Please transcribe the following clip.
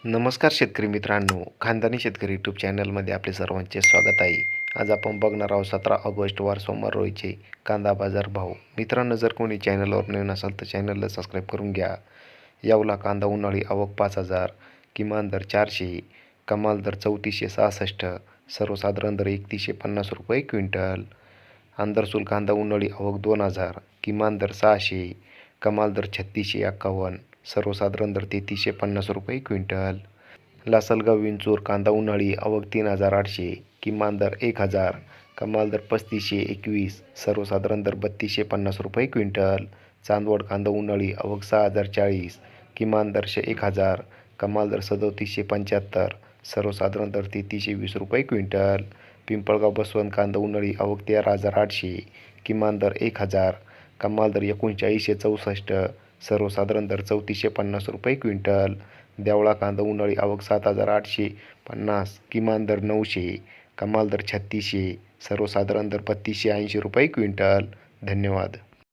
नमस्कार शेतकरी मित्रांनो, खानदानी शेतकरी यूट्यूब चॅनलमध्ये आपले सर्वांचे स्वागत आहे. आज आपण बघणार आहोत 17 ऑगस्ट वार सोमवार रोजीचे कांदा बाजार भाव. मित्रांनो, जर कोणी चॅनलवर नवीन असाल तर चॅनलला सबस्क्राईब करून घ्या. यावला कांदा उन्हाळी आवक 5,000, किमान दर 400, कमाल दर 3466, सर्वसाधारण दर 3150 रुपये क्विंटल. आंतरसूल कांदा उन्हाळी आवक 2,000, किमान दर 600, कमाल दर 3651, सर्वसाधारण दर 3350 रुपये क्विंटल. लासलगाव विंचूर कांदा उन्हाळी आवक 3,800, किमान दर 1,000, कमाल दर 3521, सर्वसाधारण दर 3250 रुपये क्विंटल. चांदवड कांदा उन्हाळी आवक 6,040, किमान दर 1,000, कमाल दर 3775, सर्वसाधारण दर 3320 रुपये क्विंटल. पिंपळगाव बसवंत कांदा उन्हाळी आवक 13,800, किमान दर 1,000, कमाल दर 3964, सर्वसाधारण दर 3450 रुपये क्विंटल. देवळा कांदा उन्हाळी आवक 7,850, किमान दर 900, कमाल दर 3600, सर्वसाधारण दर 3280 रुपये क्विंटल. धन्यवाद.